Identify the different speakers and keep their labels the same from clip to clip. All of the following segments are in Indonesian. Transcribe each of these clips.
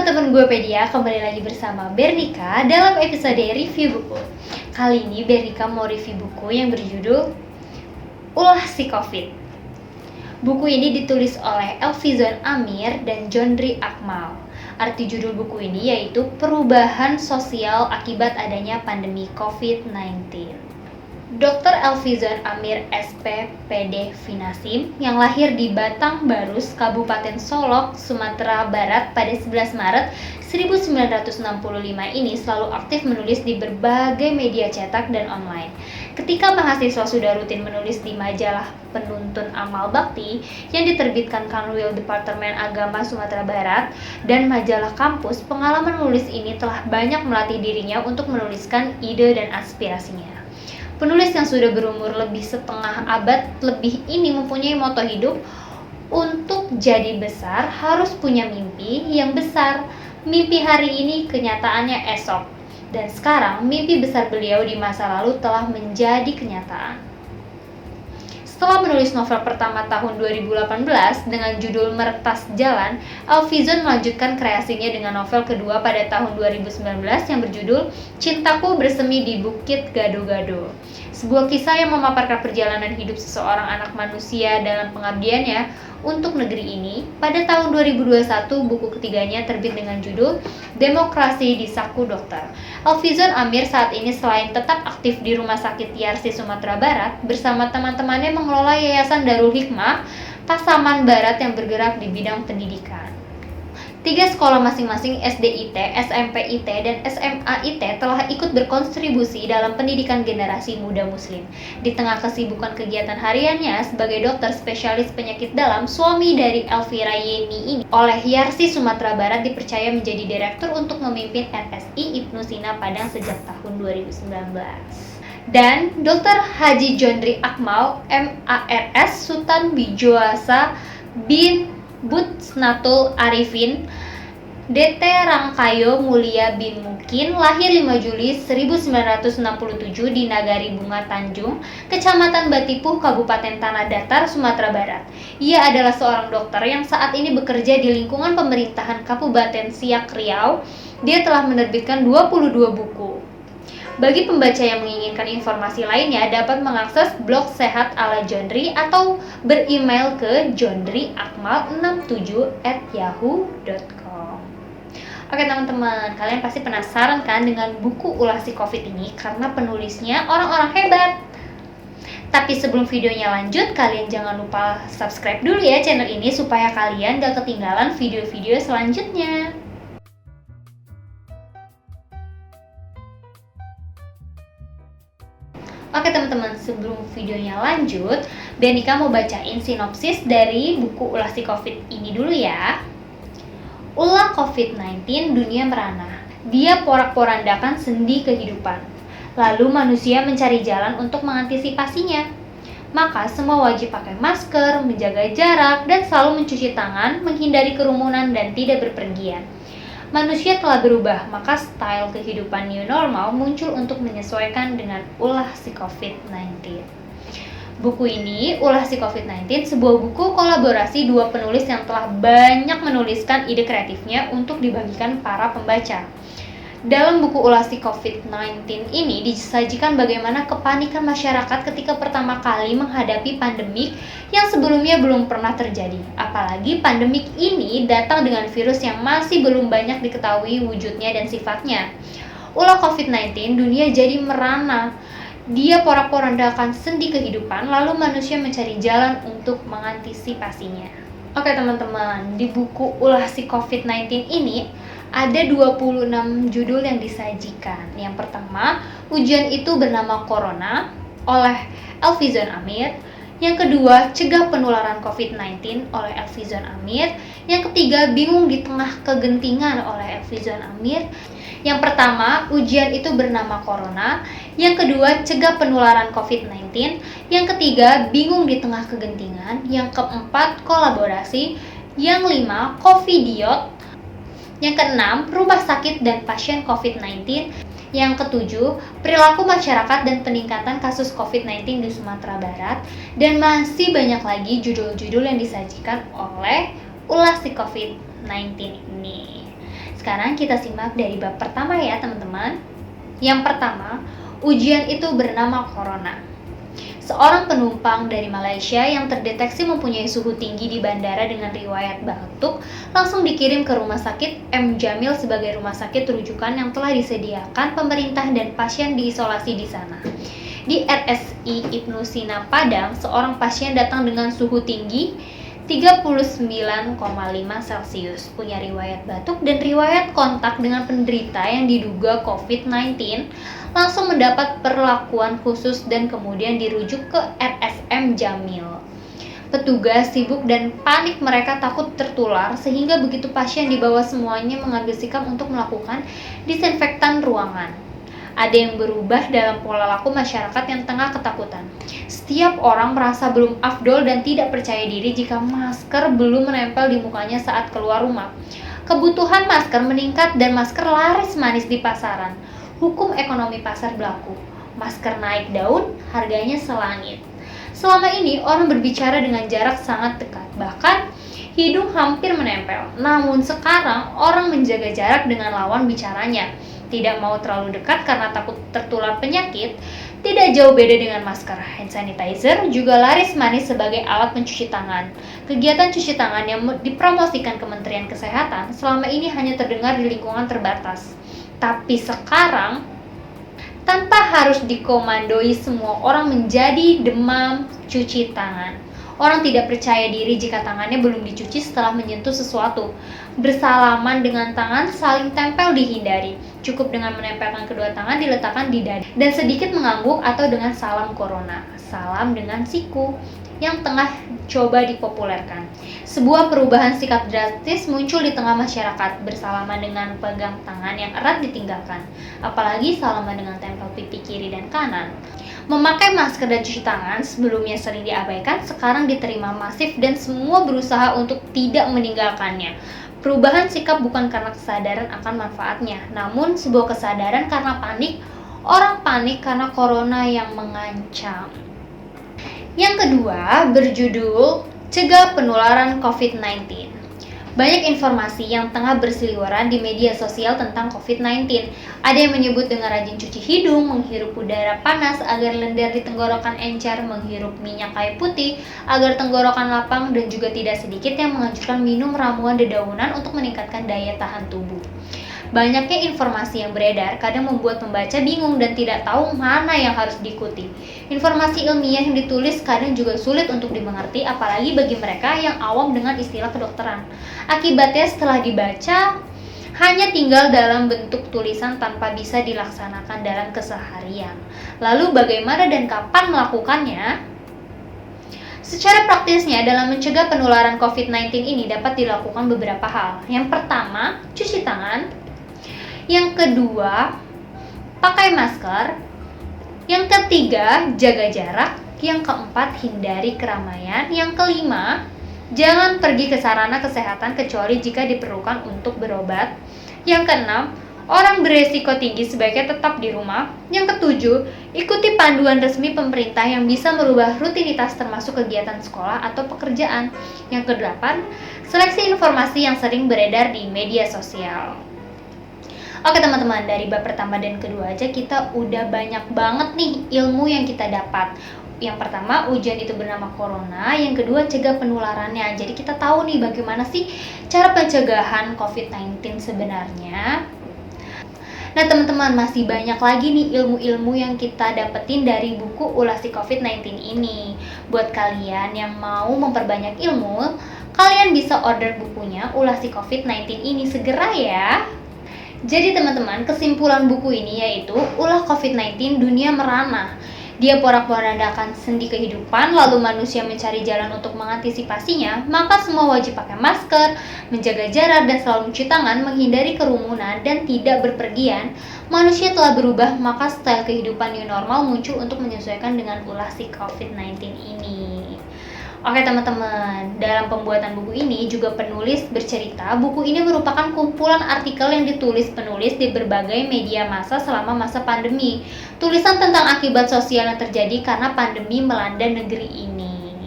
Speaker 1: teman-teman gue Pedia, kembali lagi bersama Bernika dalam episode review buku. Kali ini Bernika mau review buku yang berjudul Ulah si Covid. Buku ini ditulis oleh Elfizon Amir dan Jondri Akmal. Arti judul buku ini yaitu Perubahan Sosial Akibat Adanya Pandemi COVID-19. Dr. Elfizon Amir SP PD Finasim yang lahir di Batang Barus, Kabupaten Solok, Sumatera Barat pada 11 Maret 1965 ini selalu aktif menulis di berbagai media cetak dan online. Ketika mahasiswa sudah rutin menulis di majalah Penuntun Amal Bakti yang diterbitkan Kanwil Departemen Agama Sumatera Barat dan majalah Kampus, pengalaman menulis ini telah banyak melatih dirinya untuk menuliskan ide dan aspirasinya. Penulis yang sudah berumur lebih setengah abad lebih ini mempunyai moto hidup, untuk jadi besar harus punya mimpi yang besar. Mimpi hari ini kenyataannya esok. Dan sekarang mimpi besar beliau di masa lalu telah menjadi kenyataan. Setelah menulis novel pertama tahun 2018 dengan judul Meretas Jalan, Elfizon melanjutkan kreasinya dengan novel kedua pada tahun 2019 yang berjudul Cintaku Bersemi di Bukit Gado-Gado. Sebuah kisah yang memaparkan perjalanan hidup seseorang anak manusia dalam pengabdiannya untuk negeri ini. Pada tahun 2021, buku ketiganya terbit dengan judul Demokrasi di Saku Dokter. Elfizon Amir saat ini selain tetap aktif di Rumah Sakit Yarsi Sumatera Barat, bersama teman-temannya mengelola Yayasan Darul Hikmah Pasaman Barat yang bergerak di bidang pendidikan. 3 sekolah masing-masing SDIT, SMPIT, dan SMAIT telah ikut berkontribusi dalam pendidikan generasi muda muslim. Di tengah kesibukan kegiatan hariannya sebagai dokter spesialis penyakit dalam, suami dari Elvira Yeni ini oleh Yarsi Sumatera Barat dipercaya menjadi direktur untuk memimpin RSI Ibnu Sina Padang sejak tahun 2019. Dan Dr. Haji Jondri Akmal, MARS Sultan Bijoasa bin Butsnatul Arifin, DT Rangkayo Mulia bin Mukin, lahir 5 Juli 1967 di Nagari Bunga Tanjung, Kecamatan Batipuh, Kabupaten Tanah Datar, Sumatera Barat. Ia adalah seorang dokter yang saat ini bekerja di lingkungan pemerintahan Kabupaten Siak Riau. Dia telah menerbitkan 22 buku. Bagi pembaca yang menginginkan informasi lainnya dapat mengakses blog Sehat ala Jondri atau beremail ke jondriakmal67@yahoo.com. Oke teman-teman, kalian pasti penasaran kan dengan buku Ulah si Covid ini karena penulisnya orang-orang hebat. Tapi sebelum videonya lanjut, kalian jangan lupa subscribe dulu ya channel ini supaya kalian gak ketinggalan video-video selanjutnya. Oke teman-teman, sebelum videonya lanjut, Bernika mau bacain sinopsis dari buku Ulah si Covid ini dulu ya. Ulah COVID-19 dunia merana, dia porak-porandakan sendi kehidupan. Lalu manusia mencari jalan untuk mengantisipasinya. Maka semua wajib pakai masker, menjaga jarak, dan selalu mencuci tangan, menghindari kerumunan dan tidak berpergian. Manusia telah berubah, maka style kehidupan new normal muncul untuk menyesuaikan dengan ulah si COVID-19. Buku ini, Ulah si COVID-19, sebuah buku kolaborasi dua penulis yang telah banyak menuliskan ide kreatifnya untuk dibagikan para pembaca. Dalam buku Ulah si COVID-19 ini disajikan bagaimana kepanikan masyarakat ketika pertama kali menghadapi pandemik yang sebelumnya belum pernah terjadi. Apalagi pandemik ini datang dengan virus yang masih belum banyak diketahui wujudnya dan sifatnya. Ulah COVID-19, dunia jadi merana. Dia porak-porandakan sendi kehidupan, lalu manusia mencari jalan untuk mengantisipasinya. Oke teman-teman, di buku Ulah si COVID-19 ini ada 26 judul yang disajikan. Yang pertama, Ujian Itu Bernama Corona oleh Elfizon Amir. Yang kedua, Cegah Penularan COVID-19 oleh Elfizon Amir. Yang ketiga, Bingung di Tengah Kegentingan oleh Elfizon Amir. Yang pertama, Ujian Itu Bernama Corona. Yang kedua, Cegah Penularan COVID-19. Yang ketiga, Bingung di Tengah Kegentingan. Yang keempat, Kolaborasi. Yang lima, Covidiot. Yang keenam, Rumah Sakit dan Pasien COVID-19. Yang ketujuh, Perilaku Masyarakat dan Peningkatan Kasus COVID-19 di Sumatera Barat. Dan masih banyak lagi judul-judul yang disajikan oleh Ulah si COVID-19 ini. Sekarang kita simak dari bab pertama ya teman-teman. Yang pertama, ujian itu bernama corona. Seorang penumpang dari Malaysia yang terdeteksi mempunyai suhu tinggi di bandara dengan riwayat batuk langsung dikirim ke Rumah Sakit M. Jamil sebagai rumah sakit rujukan yang telah disediakan pemerintah dan pasien diisolasi di sana. Di RSI Ibnu Sina Padang, seorang pasien datang dengan suhu tinggi 39,5 Celcius, punya riwayat batuk dan riwayat kontak dengan penderita yang diduga COVID-19, langsung mendapat perlakuan khusus dan kemudian dirujuk ke RSM Jamil. Petugas sibuk dan panik, mereka takut tertular sehingga begitu pasien dibawa semuanya mengambil sikap untuk melakukan disinfektan ruangan. Ada yang berubah dalam pola laku masyarakat yang tengah ketakutan. Setiap orang merasa belum afdol dan tidak percaya diri jika masker belum menempel di mukanya saat keluar rumah. Kebutuhan masker meningkat dan masker laris manis di pasaran. Hukum ekonomi pasar berlaku. Masker naik daun, harganya selangit. Selama ini orang berbicara dengan jarak sangat dekat, bahkan hidung hampir menempel. Namun sekarang orang menjaga jarak dengan lawan bicaranya. Tidak mau terlalu dekat karena takut tertular penyakit. Tidak jauh beda dengan masker. Hand sanitizer juga laris manis sebagai alat pencuci tangan. Kegiatan cuci tangan yang dipromosikan Kementerian Kesehatan selama ini hanya terdengar di lingkungan terbatas. Tapi sekarang, tanpa harus dikomandoi, semua orang menjadi demam cuci tangan. Orang tidak percaya diri jika tangannya belum dicuci setelah menyentuh sesuatu. Bersalaman dengan tangan saling tempel dihindari. Cukup dengan menempelkan kedua tangan diletakkan di dada dan sedikit mengangguk atau dengan salam corona. Salam dengan siku yang tengah coba dipopulerkan. Sebuah perubahan sikap drastis muncul di tengah masyarakat. Bersalaman dengan pegang tangan yang erat ditinggalkan, apalagi salaman dengan tempel pipi kiri dan kanan. Memakai masker dan cuci tangan sebelumnya sering diabaikan, sekarang diterima masif dan semua berusaha untuk tidak meninggalkannya. Perubahan sikap bukan karena kesadaran akan manfaatnya, namun sebuah kesadaran karena panik. Orang panik karena corona yang mengancam. Yang kedua berjudul Cegah Penularan COVID-19. Banyak informasi yang tengah berseliweran di media sosial tentang COVID-19. Ada yang menyebut dengan rajin cuci hidung, menghirup udara panas agar lendir di tenggorokan encer, menghirup minyak kayu putih agar tenggorokan lapang, dan juga tidak sedikit yang menganjurkan minum ramuan dedaunan untuk meningkatkan daya tahan tubuh. Banyaknya informasi yang beredar kadang membuat pembaca bingung dan tidak tahu mana yang harus diikuti. Informasi ilmiah yang ditulis kadang juga sulit untuk dimengerti, apalagi bagi mereka yang awam dengan istilah kedokteran. Akibatnya setelah dibaca, hanya tinggal dalam bentuk tulisan tanpa bisa dilaksanakan dalam keseharian. Lalu bagaimana dan kapan melakukannya? Secara praktisnya, dalam mencegah penularan COVID-19 ini dapat dilakukan beberapa hal. Yang pertama, cuci tangan. Yang kedua, pakai masker. Yang ketiga, jaga jarak. Yang keempat, hindari keramaian. Yang kelima, jangan pergi ke sarana kesehatan kecuali jika diperlukan untuk berobat. Yang keenam, orang beresiko tinggi sebaiknya tetap di rumah. Yang ketujuh, ikuti panduan resmi pemerintah yang bisa merubah rutinitas termasuk kegiatan sekolah atau pekerjaan. Yang kedelapan, seleksi informasi yang sering beredar di media sosial. Oke teman-teman, dari bab pertama dan kedua aja kita udah banyak banget nih ilmu yang kita dapat. Yang pertama, ujian itu bernama corona. Yang kedua, cegah penularannya. Jadi kita tahu nih bagaimana sih cara pencegahan COVID-19 sebenarnya. Nah teman-teman, masih banyak lagi nih ilmu-ilmu yang kita dapetin dari buku Ulasi COVID-19 ini. Buat kalian yang mau memperbanyak ilmu, kalian bisa order bukunya Ulasi COVID-19 ini segera ya. Jadi teman-teman, kesimpulan buku ini yaitu ulah COVID-19 dunia merana. Dia porak-porandakan sendi kehidupan, lalu manusia mencari jalan untuk mengantisipasinya, maka semua wajib pakai masker, menjaga jarak dan selalu mencuci tangan, menghindari kerumunan dan tidak berpergian. Manusia telah berubah, maka style kehidupan new normal muncul untuk menyesuaikan dengan ulah si COVID-19 ini. Oke teman-teman, dalam pembuatan buku ini juga penulis bercerita buku ini merupakan kumpulan artikel yang ditulis penulis di berbagai media massa selama masa pandemi. Tulisan tentang akibat sosial yang terjadi karena pandemi melanda negeri ini.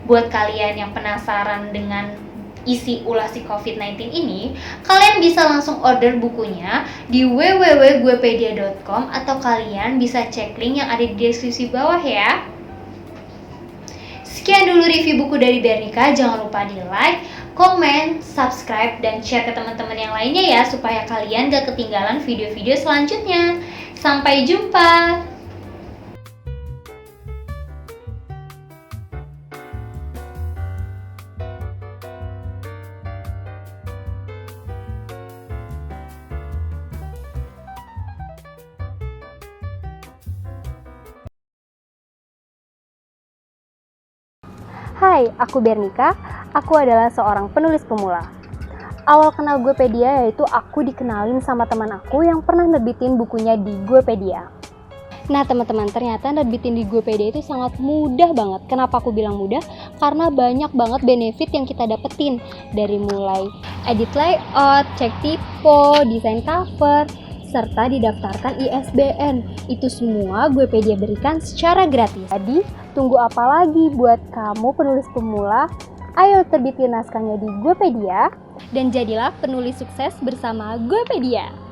Speaker 1: Buat kalian yang penasaran dengan isi ulah si COVID-19 ini, kalian bisa langsung order bukunya di www.guepedia.com atau kalian bisa cek link yang ada di deskripsi bawah ya. Sekian dulu review buku dari Bernika, jangan lupa di like, komen, subscribe, dan share ke teman-teman yang lainnya ya supaya kalian gak ketinggalan video-video selanjutnya. Sampai jumpa!
Speaker 2: Hai, aku Bernika. Aku adalah seorang penulis pemula. Awal kenal Guepedia yaitu aku dikenalin sama teman aku yang pernah nerbitin bukunya di Guepedia. Nah teman-teman, ternyata nerbitin di Guepedia itu sangat mudah banget. Kenapa aku bilang mudah? Karena banyak banget benefit yang kita dapetin. Dari mulai edit layout, cek typo, desain cover, serta didaftarkan ISBN. Itu semua Guepedia berikan secara gratis. Jadi, tunggu apa lagi buat kamu penulis pemula? Ayo terbitin naskahnya di Guepedia dan jadilah penulis sukses bersama Guepedia.